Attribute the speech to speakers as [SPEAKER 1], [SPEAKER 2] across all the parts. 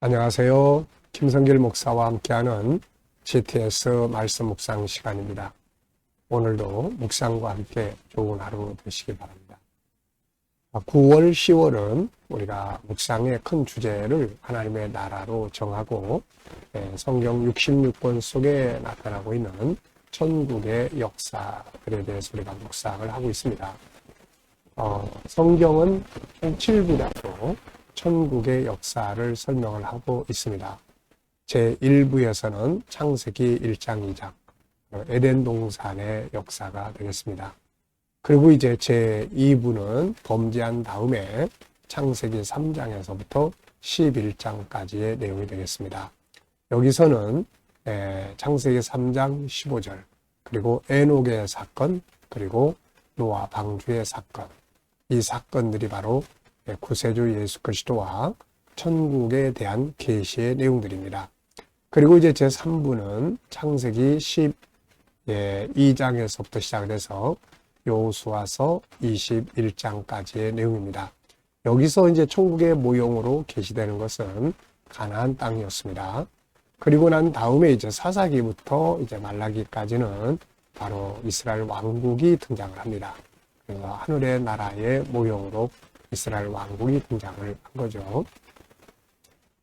[SPEAKER 1] 안녕하세요. 김성길 목사와 함께하는 GTS 말씀 묵상 시간입니다. 오늘도 묵상과 함께 좋은 하루 되시길 바랍니다. 9월, 10월은 우리가 묵상의 큰 주제를 하나님의 나라로 정하고 성경 66권 속에 나타나고 있는 천국의 역사들에 대해서 우리가 묵상을 하고 있습니다. 성경은 총 7부작으로 천국의 역사를 설명을 하고 있습니다. 제1부에서는 창세기 1장, 2장, 에덴 동산의 역사가 되겠습니다. 그리고 이제 제2부는 범죄한 다음에 창세기 3장에서부터 11장까지의 내용이 되겠습니다. 여기서는 창세기 3장 15절, 그리고 에녹의 사건, 그리고 노아 방주의 사건, 이 사건들이 바로 구세주 예수 그리스도와 천국에 대한 계시의 내용들입니다. 그리고 이제 제3부는 창세기 12장에서부터 시작돼서 여호수아서 21장까지의 내용입니다. 여기서 이제 천국의 모형으로 계시되는 것은 가나안 땅이었습니다. 그리고 난 다음에 이제 사사기부터 이제 말라기까지는 바로 이스라엘 왕국이 등장을 합니다. 그래서 하늘의 나라의 모형으로 이스라엘 왕국이 등장을 한 거죠.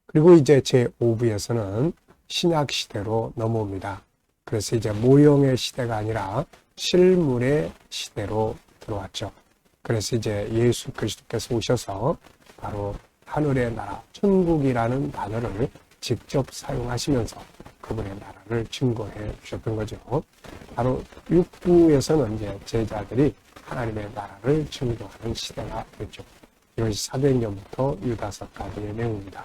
[SPEAKER 1] 그리고 이제 제5부에서는 신약 시대로 넘어옵니다. 그래서 이제 모형의 시대가 아니라 실물의 시대로 들어왔죠. 그래서 이제 예수 그리스도께서 오셔서 바로 하늘의 나라, 천국이라는 단어를 직접 사용하시면서 그분의 나라를 증거해 주셨던 거죠. 바로 6부에서는 이제 제자들이 하나님의 나라를 증거하는 시대가 됐죠. 이것이 사도행전부터 유다서까지의 내용입니다.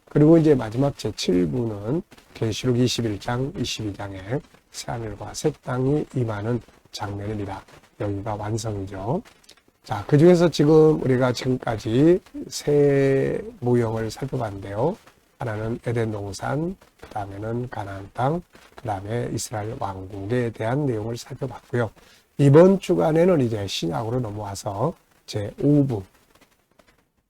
[SPEAKER 1] 그리고 이제 마지막 제7부는 계시록 21장, 22장에 새하늘과 새 땅이 임하는 장면입니다. 여기가 완성이죠. 자, 그 중에서 지금 우리가 지금까지 세 모형을 살펴봤는데요. 하나는 에덴 동산, 그 다음에는 가나안 땅, 그 다음에 이스라엘 왕국에 대한 내용을 살펴봤고요. 이번 주간에는 이제 신약으로 넘어와서 제5부,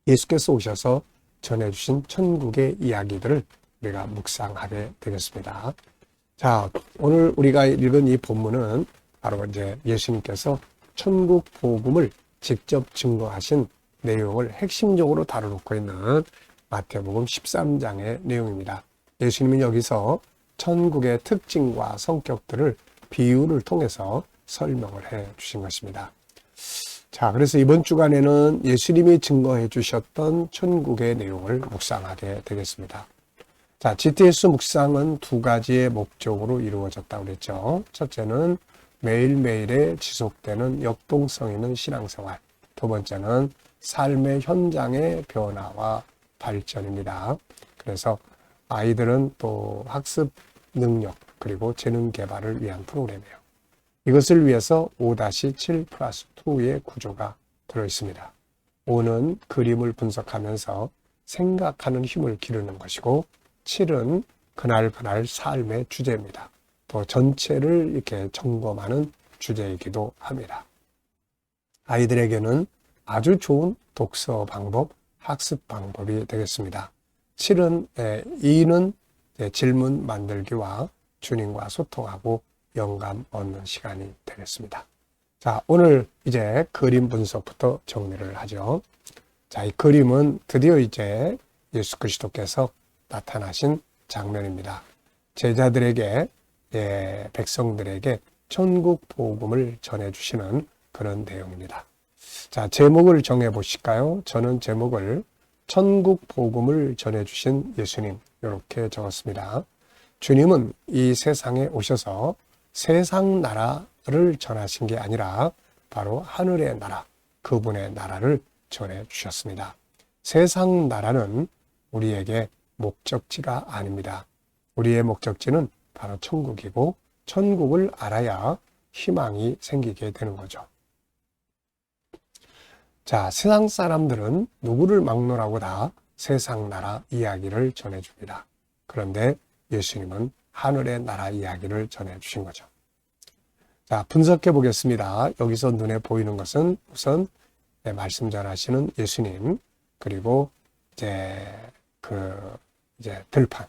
[SPEAKER 1] 예수께서 오셔서 전해주신 천국의 이야기들을 우리가 묵상하게 되겠습니다. 자, 오늘 우리가 읽은 이 본문은 바로 이제 예수님께서 천국 복음을 직접 증거하신 내용을 핵심적으로 다뤄놓고 있는 마태복음 13장의 내용입니다. 예수님은 여기서 천국의 특징과 성격들을 비유를 통해서 설명을 해 주신 것입니다. 자, 그래서 이번 주간에는 예수님이 증거해 주셨던 천국의 내용을 묵상하게 되겠습니다. 자, GTS 묵상은 두 가지의 목적으로 이루어졌다고 그랬죠. 첫째는 매일매일에 지속되는 역동성 있는 신앙생활. 두 번째는 삶의 현장의 변화와 발전입니다. 그래서 아이들은 또 학습 능력 그리고 재능 개발을 위한 프로그램이에요. 이것을 위해서 5-7+2의 구조가 들어있습니다. 5는 그림을 분석하면서 생각하는 힘을 기르는 것이고 7은 그날 삶의 주제입니다. 또 전체를 이렇게 점검하는 주제이기도 합니다. 아이들에게는 아주 좋은 독서 방법, 학습 방법이 되겠습니다. 2는 질문 만들기와 주님과 소통하고 영감 얻는 시간이 되겠습니다. 자, 오늘 이제 그림 분석부터 정리를 하죠. 자, 이 그림은 드디어 이제 예수 그리스도께서 나타나신 장면입니다. 제자들에게, 백성들에게 천국 복음을 전해주시는 그런 내용입니다. 자, 제목을 정해 보실까요? 저는 제목을 천국 복음을 전해주신 예수님, 이렇게 적었습니다. 주님은 이 세상에 오셔서 세상 나라를 전하신 게 아니라 바로 하늘의 나라, 그분의 나라를 전해주셨습니다. 세상 나라는 우리에게 목적지가 아닙니다. 우리의 목적지는 바로 천국이고 천국을 알아야 희망이 생기게 되는 거죠. 자, 세상 사람들은 누구를 막론하고 다 세상 나라 이야기를 전해줍니다. 그런데 예수님은 하늘의 나라 이야기를 전해주신 거죠. 자, 분석해 보겠습니다. 여기서 눈에 보이는 것은 우선 말씀 전하시는 예수님, 그리고 이제 이제 들판,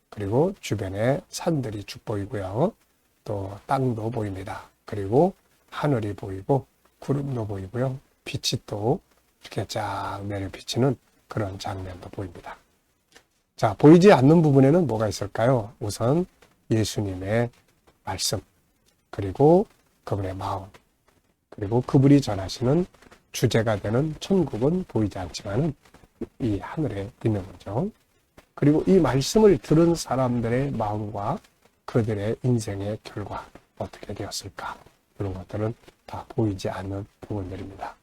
[SPEAKER 1] 그리고 주변에 산들이 쭉 보이고요. 또 땅도 보입니다. 그리고 하늘이 보이고 구름도 보이고요. 빛이 또 이렇게 쫙 내려 비치는 그런 장면도 보입니다. 자, 보이지 않는 부분에는 뭐가 있을까요? 우선 예수님의 말씀, 그리고 그분의 마음, 그리고 그분이 전하시는 주제가 되는 천국은 보이지 않지만은 이 하늘에 있는 거죠. 그리고 이 말씀을 들은 사람들의 마음과 그들의 인생의 결과 어떻게 되었을까? 이런 것들은 다 보이지 않는 부분들입니다.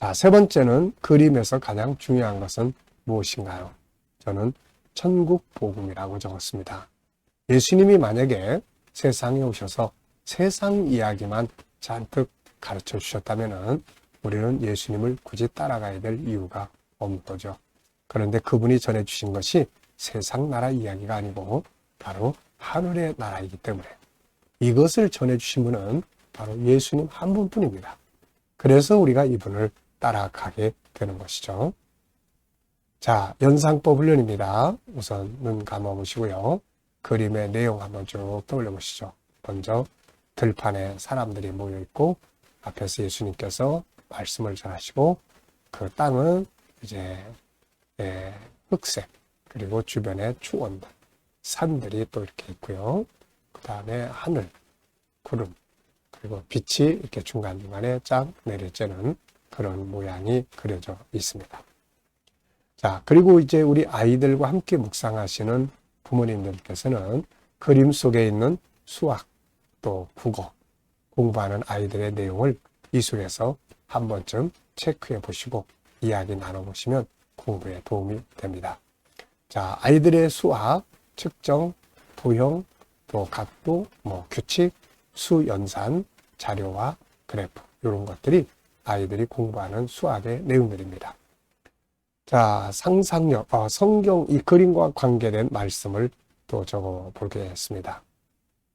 [SPEAKER 1] 자, 세 번째는 그림에서 가장 중요한 것은 무엇인가요? 저는 천국 복음이라고 적었습니다. 예수님이 만약에 세상에 오셔서 세상 이야기만 잔뜩 가르쳐 주셨다면 우리는 예수님을 굳이 따라가야 될 이유가 없는 거죠. 그런데 그분이 전해주신 것이 세상 나라 이야기가 아니고 바로 하늘의 나라이기 때문에 이것을 전해주신 분은 바로 예수님 한 분뿐입니다. 그래서 우리가 이분을 따라가게 되는 것이죠. 자, 연상법 훈련입니다. 우선 눈 감아보시고요. 그림의 내용 한번 쭉 떠올려 보시죠. 먼저 들판에 사람들이 모여있고 앞에서 예수님께서 말씀을 전하시고 그 땅은 이제 흑색, 그리고 주변에 초원들, 산들이 또 이렇게 있고요. 그 다음에 하늘, 구름, 그리고 빛이 이렇게 중간중간에 쫙 내려지는 그런 모양이 그려져 있습니다. 자, 그리고 이제 우리 아이들과 함께 묵상하시는 부모님들께서는 그림 속에 있는 수학, 또 국어, 공부하는 아이들의 내용을 이 속에서 한 번쯤 체크해 보시고 이야기 나눠보시면 공부에 도움이 됩니다. 자, 아이들의 수학, 측정, 도형, 또 각도, 규칙, 수연산, 자료와 그래프 이런 것들이 아이들이 공부하는 수학의 내용들입니다. 자, 상상력, 성경 이 그림과 관계된 말씀을 또 적어 보겠습니다.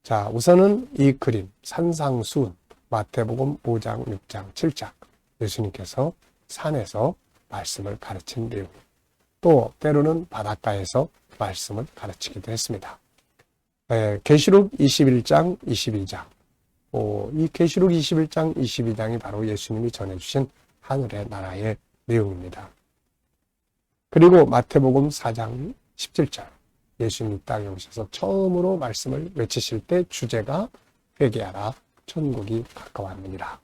[SPEAKER 1] 자, 우선은 이 그림, 산상수훈, 마태복음 5장, 6장, 7장 예수님께서 산에서 말씀을 가르친 내용, 또 때로는 바닷가에서 말씀을 가르치기도 했습니다. 계시록 21장, 22장, 이 계시록 21장, 22장이 바로 예수님이 전해주신 하늘의 나라의 내용입니다. 그리고 마태복음 4장 17절 예수님이 이 땅에 오셔서 처음으로 말씀을 외치실 때 주제가 회개하라 천국이 가까웠느니라.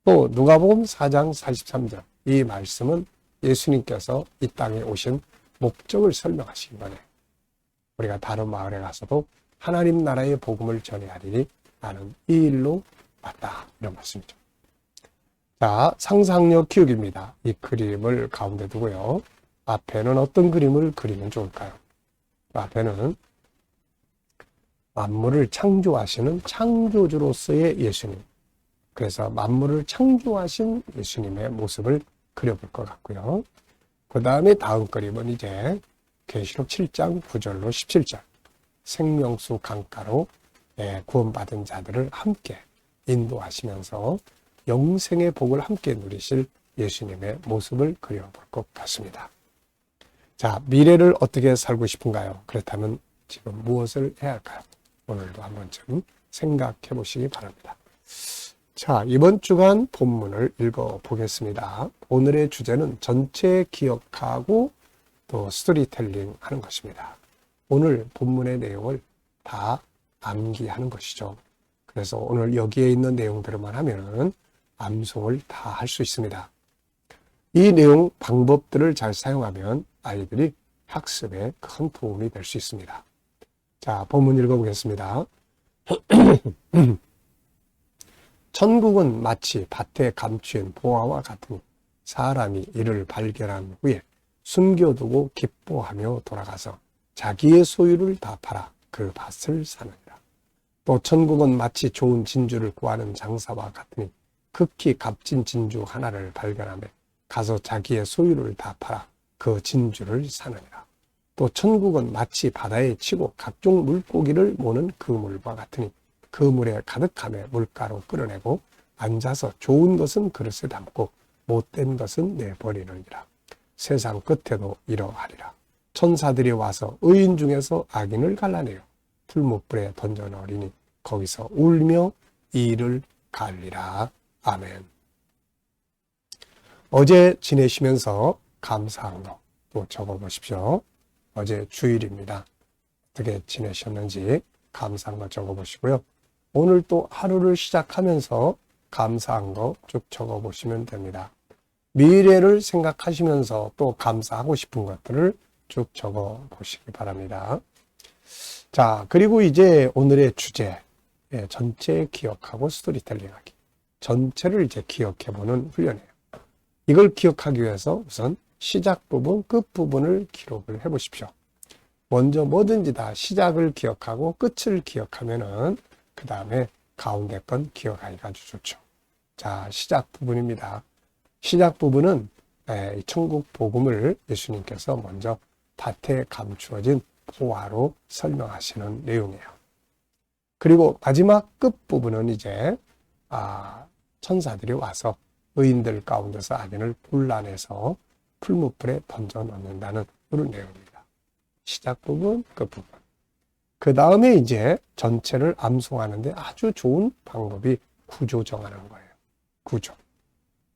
[SPEAKER 1] 또 누가복음 4장 43절 이 말씀은 예수님께서 이 땅에 오신 목적을 설명하신 거네. 우리가 다른 마을에 가서도 하나님 나라의 복음을 전해야 하리니 나는 이 일로 왔다. 이런 말씀이죠. 자, 상상력 키우기입니다. 이 그림을 가운데 두고요. 앞에는 어떤 그림을 그리면 좋을까요? 앞에는 만물을 창조하시는 창조주로서의 예수님. 그래서 만물을 창조하신 예수님의 모습을 그려볼 것 같고요. 그 다음에 다음 그림은 이제 계시록 7장 9절로 17절 생명수 강가로 구원받은 자들을 함께 인도하시면서 영생의 복을 함께 누리실 예수님의 모습을 그려볼 것 같습니다. 자, 미래를 어떻게 살고 싶은가요? 그렇다면 지금 무엇을 해야 할까요? 오늘도 한 번쯤 생각해 보시기 바랍니다. 자, 이번 주간 본문을 읽어 보겠습니다. 오늘의 주제는 전체 기억하고 또 스토리텔링 하는 것입니다. 오늘 본문의 내용을 다 암기하는 것이죠. 그래서 오늘 여기에 있는 내용들만 하면은 암송을 다 할 수 있습니다. 이 내용 방법들을 잘 사용하면 아이들이 학습에 큰 도움이 될 수 있습니다. 자, 본문 읽어보겠습니다. 천국은 마치 밭에 감추인 보화와 같으니 사람이 이를 발견한 후에 숨겨두고 기뻐하며 돌아가서 자기의 소유를 다 팔아 그 밭을 사느니라. 또 천국은 마치 좋은 진주를 구하는 장사와 같으니 극히 값진 진주 하나를 발견하며 가서 자기의 소유를 다 팔아 그 진주를 사느니라. 또 천국은 마치 바다에 치고 각종 물고기를 모는 그물과 같으니 그물에 가득함에 물가로 끌어내고 앉아서 좋은 것은 그릇에 담고 못된 것은 내버리느니라. 세상 끝에도 이러하리라. 천사들이 와서 의인 중에서 악인을 갈라내요. 풀무불에 던져넣으리니 거기서 울며 이를 갈리라. 아멘. 어제 지내시면서 감사한 거 또 적어보십시오. 어제 주일입니다. 어떻게 지내셨는지 감사한 거 적어보시고요. 오늘 또 하루를 시작하면서 감사한 거 쭉 적어보시면 됩니다. 미래를 생각하시면서 또 감사하고 싶은 것들을 쭉 적어보시기 바랍니다. 자, 그리고 이제 오늘의 주제, 전체 기억하고 스토리텔링하기. 전체를 이제 기억해보는 훈련이에요. 이걸 기억하기 위해서 우선 시작 부분, 끝 부분을 기록을 해보십시오. 먼저 뭐든지 다 시작을 기억하고 끝을 기억하면은 그 다음에 가운데 건 기억하기가 아주 좋죠. 자, 시작 부분입니다. 시작 부분은 천국 복음을 예수님께서 먼저 밭에 감추어진 보화로 설명하시는 내용이에요. 그리고 마지막 끝 부분은 이제 천사들이 와서 의인들 가운데서 악인을 골라내서 풀무불에 던져 넣는다는 그런 내용입니다. 시작 부분, 끝 부분. 그 다음에 이제 전체를 암송하는데 아주 좋은 방법이 구조 정하는 거예요. 구조.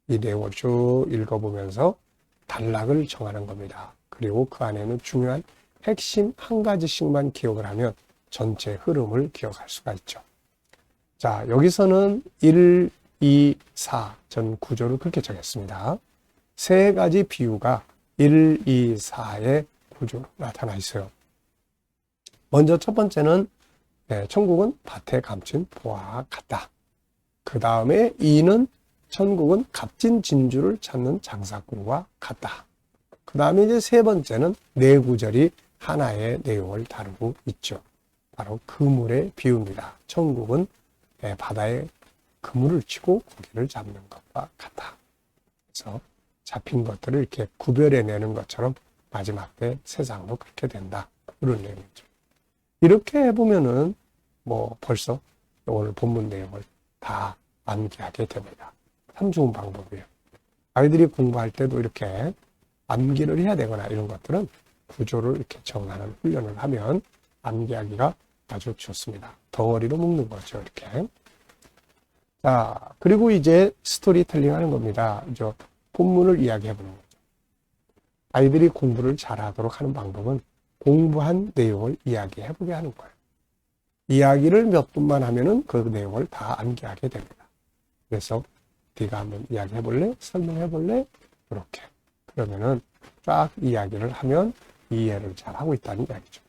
[SPEAKER 1] 이 내용을 쭉 읽어보면서 단락을 정하는 겁니다. 그리고 그 안에는 중요한 핵심 한 가지씩만 기억을 하면 전체 흐름을 기억할 수가 있죠. 자, 여기서는 1, 2, 4 전 구조를 그렇게 정했습니다. 세 가지 비유가 1, 2, 4의 구조로 나타나 있어요. 먼저 첫 번째는 천국은 밭에 감춘 보화와 같다. 그 다음에 2는 천국은 값진 진주를 찾는 장사꾼과 같다. 그 다음에 이제 세 번째는 네 구절이 하나의 내용을 다루고 있죠. 바로 그물의 비유입니다. 천국은 바다에 그물을 치고 고기를 잡는 것과 같다. 그래서 잡힌 것들을 이렇게 구별해내는 것처럼 마지막 때 세상도 그렇게 된다. 그런 내용이죠. 이렇게 해보면은 벌써 오늘 본문 내용을 다 암기하게 됩니다. 참 좋은 방법이에요. 아이들이 공부할 때도 이렇게 암기를 해야 되거나 이런 것들은 구조를 이렇게 정하는 훈련을 하면 암기하기가 아주 좋습니다. 덩어리로 묶는 거죠, 이렇게. 자, 그리고 이제 스토리텔링 하는 겁니다. 이제 본문을 이야기해 보는 거죠. 아이들이 공부를 잘하도록 하는 방법은 공부한 내용을 이야기해 보게 하는 거예요. 이야기를 몇 분만 하면은 그 내용을 다 암기하게 됩니다. 그래서 네가 한번 이야기해 볼래? 설명해 볼래? 이렇게. 그러면은 쫙 이야기를 하면 이해를 잘 하고 있다는 이야기죠.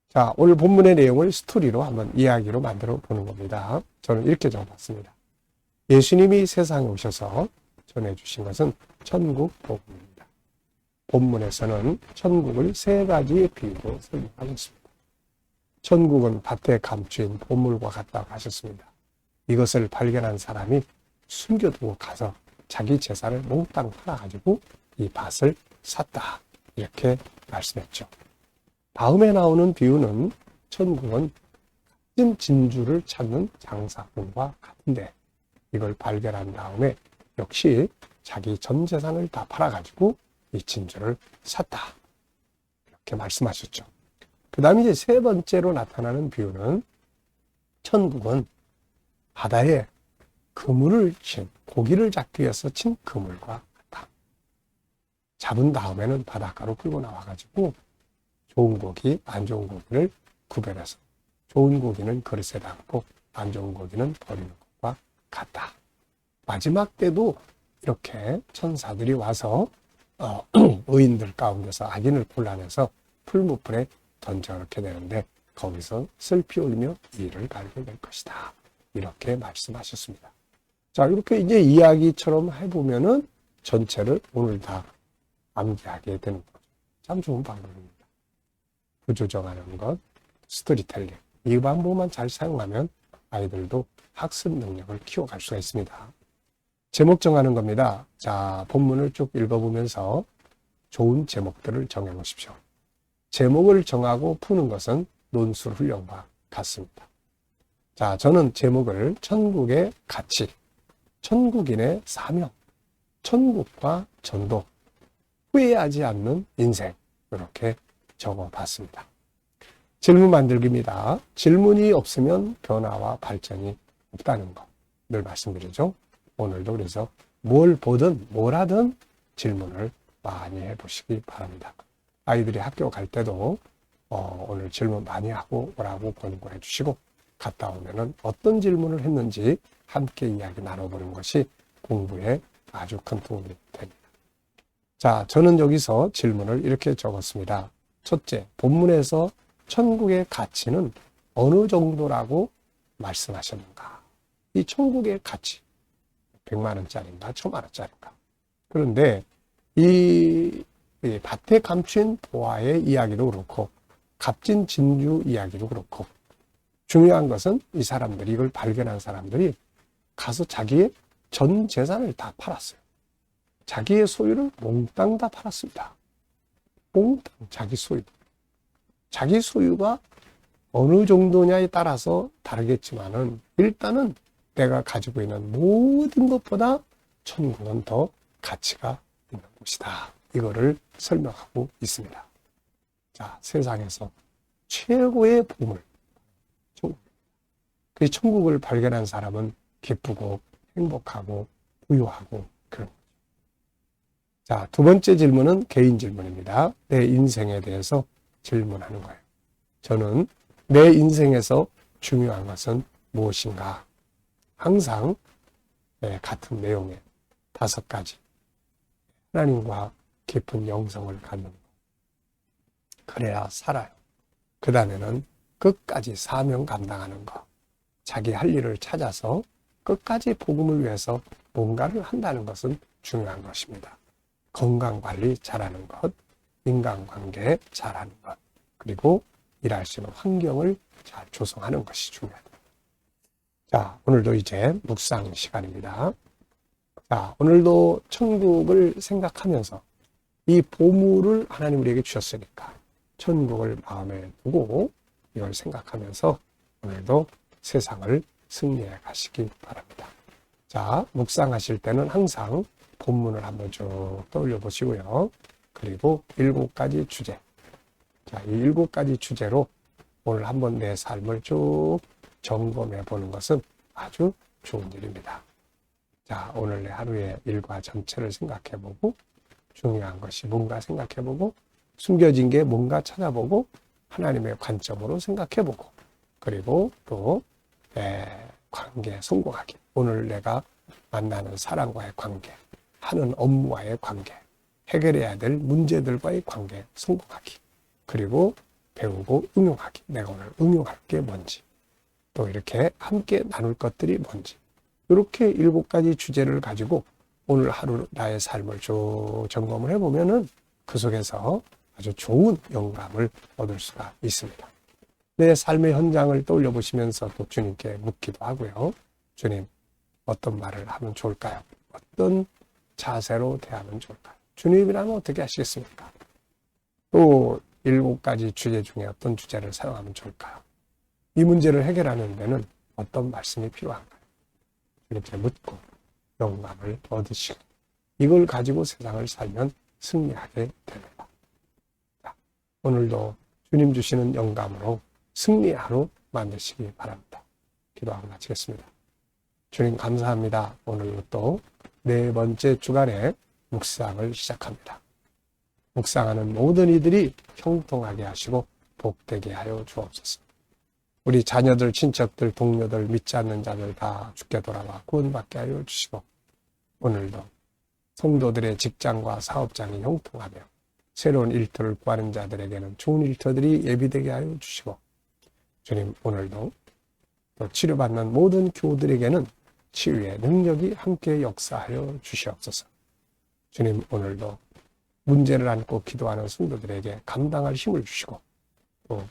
[SPEAKER 1] 자, 오늘 본문의 내용을 스토리로 한번 이야기로 만들어 보는 겁니다. 저는 이렇게 적어봤습니다. 예수님이 세상에 오셔서 전해주신 것은 천국 복음입니다. 본문에서는 천국을 세 가지 비유로 설명하고 있습니다. 천국은 밭에 감추인 보물과 같다고 하셨습니다. 이것을 발견한 사람이 숨겨두고 가서 자기 재산을 몽땅 팔아가지고 이 밭을 샀다. 이렇게 말씀했죠. 다음에 나오는 비유는 천국은 값진 진주를 찾는 장사꾼과 같은데 이걸 발견한 다음에 역시 자기 전 재산을 다 팔아가지고 이 진주를 샀다. 이렇게 말씀하셨죠. 그 다음에 이제 세 번째로 나타나는 비유는 천국은 바다에 그물을 친, 고기를 잡기 위해서 친 그물과 같다. 잡은 다음에는 바닷가로 끌고 나와가지고 좋은 고기, 안 좋은 고기를 구별해서 좋은 고기는 그릇에 담고 안 좋은 고기는 버리는 것과 같다. 마지막 때도 이렇게 천사들이 와서 의인들 가운데서 악인을 골라내서 풀무불에 던져 넣게 되는데 거기서 슬피 울며 이를 갈게 될 것이다. 이렇게 말씀하셨습니다. 자, 이렇게 이제 이야기처럼 해보면은 전체를 오늘 다 암기하게 되는 거죠. 참 좋은 방법입니다. 구조 정하는 것, 스토리텔링. 이 방법만 잘 사용하면 아이들도 학습 능력을 키워갈 수가 있습니다. 제목 정하는 겁니다. 자, 본문을 쭉 읽어보면서 좋은 제목들을 정해놓으십시오. 제목을 정하고 푸는 것은 논술 훈련과 같습니다. 자, 저는 제목을 천국의 가치, 천국인의 사명, 천국과 전도, 후회하지 않는 인생 이렇게 적어봤습니다. 질문 만들기입니다. 질문이 없으면 변화와 발전이 없다는 거 늘 말씀드리죠. 오늘도 그래서 뭘 보든 뭘 하든 질문을 많이 해보시기 바랍니다. 아이들이 학교 갈 때도 오늘 질문 많이 하고 오라고 권고해 주시고 갔다 오면은 어떤 질문을 했는지 함께 이야기 나눠보는 것이 공부에 아주 큰 도움이 됩니다. 자, 저는 여기서 질문을 이렇게 적었습니다. 첫째, 본문에서 천국의 가치는 어느 정도라고 말씀하셨는가? 이 천국의 가치, 100만 원짜리인가, 1000만 원짜리인가? 그런데 이 밭에 감춘 보화의 이야기도 그렇고 값진 진주 이야기도 그렇고 중요한 것은 이 사람들이 이걸 발견한 사람들이 가서 자기의 전 재산을 다 팔았어요. 자기의 소유를 몽땅 다 팔았습니다. 몽땅 자기 소유. 자기 소유가 어느 정도냐에 따라서 다르겠지만은 일단은 내가 가지고 있는 모든 것보다 천국은 더 가치가 있는 곳이다. 이거를 설명하고 있습니다. 자, 세상에서 최고의 보물, 천국. 그 천국을 발견한 사람은 기쁘고 행복하고 부유하고 그런 거죠. 자, 두 번째 질문은 개인 질문입니다. 내 인생에 대해서 질문하는 거예요. 저는 내 인생에서 중요한 것은 무엇인가? 항상 같은 내용의 5가지. 하나님과 깊은 영성을 갖는 것. 그래야 살아요. 그 다음에는 끝까지 사명 감당하는 것. 자기 할 일을 찾아서 끝까지 복음을 위해서 뭔가를 한다는 것은 중요한 것입니다. 건강관리 잘하는 것, 인간관계 잘하는 것, 그리고 일할 수 있는 환경을 잘 조성하는 것이 중요합니다. 자, 오늘도 이제 묵상 시간입니다. 자, 오늘도 천국을 생각하면서 이 보물을 하나님 우리에게 주셨으니까 천국을 마음에 두고 이걸 생각하면서 오늘도 세상을 승리해 가시기 바랍니다. 자, 묵상하실 때는 항상 본문을 한번 쭉 떠올려 보시고요. 그리고 7가지 주제. 자, 이 7가지 주제로 오늘 한번 내 삶을 쭉 점검해 보는 것은 아주 좋은 일입니다. 자, 오늘 내 하루의 일과 전체를 생각해 보고 중요한 것이 뭔가 생각해 보고 숨겨진 게 뭔가 찾아보고 하나님의 관점으로 생각해 보고 그리고 또 관계에 성공하기. 오늘 내가 만나는 사람과의 관계, 하는 업무와의 관계, 해결해야 될 문제들과의 관계에 성공하기. 그리고 배우고 응용하기. 내가 오늘 응용할 게 뭔지. 또 이렇게 함께 나눌 것들이 뭔지. 이렇게 7가지 주제를 가지고 오늘 하루 나의 삶을 쭉 점검을 해보면은 그 속에서 아주 좋은 영감을 얻을 수가 있습니다. 내 삶의 현장을 떠올려 보시면서 또 주님께 묻기도 하고요. 주님, 어떤 말을 하면 좋을까요? 어떤 자세로 대하면 좋을까요? 주님이라면 어떻게 하시겠습니까? 또 7가지 주제 중에 어떤 주제를 사용하면 좋을까요? 이 문제를 해결하는 데는 어떤 말씀이 필요한가요? 이렇게 묻고 영감을 얻으시고 이걸 가지고 세상을 살면 승리하게 됩니다. 자, 오늘도 주님 주시는 영감으로 승리의 하루 만드시기 바랍니다. 기도하고 마치겠습니다. 주님 감사합니다. 오늘로 또 4번째 주간에 묵상을 시작합니다. 묵상하는 모든 이들이 형통하게 하시고 복되게 하여 주옵소서. 우리 자녀들, 친척들, 동료들, 믿지 않는 자들 다 주께 돌아와 구원받게 하여 주시고 오늘도 성도들의 직장과 사업장이 형통하며 새로운 일터를 구하는 자들에게는 좋은 일터들이 예비되게 하여 주시고 주님 오늘도 또 치료받는 모든 교우들에게는 치유의 능력이 함께 역사하여 주시옵소서. 주님 오늘도 문제를 안고 기도하는 성도들에게 감당할 힘을 주시고 또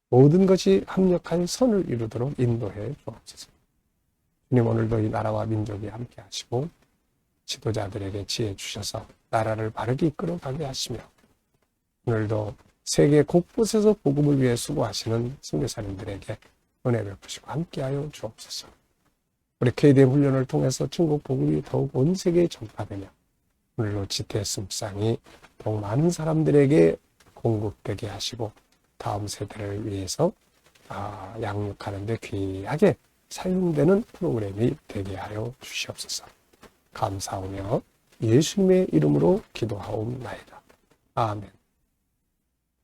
[SPEAKER 1] 모든 것이 합력한 선을 이루도록 인도해 주옵소서. 주님 오늘도 이 나라와 민족이 함께 하시고 지도자들에게 지혜 주셔서 나라를 바르게 이끌어가게 하시며 오늘도 세계 곳곳에서 복음을 위해 수고하시는 선교사님들에게 은혜 베푸시고 함께하여 주옵소서. 우리 KDM 훈련을 통해서 천국 복음이 더욱 온 세계에 전파되며 오늘로 GTS 묵상이 더욱 많은 사람들에게 공급되게 하시고 다음 세대를 위해서 양육하는 데 귀하게 사용되는 프로그램이 되게 하여 주시옵소서. 감사하며 예수님의 이름으로 기도하옵나이다. 아멘.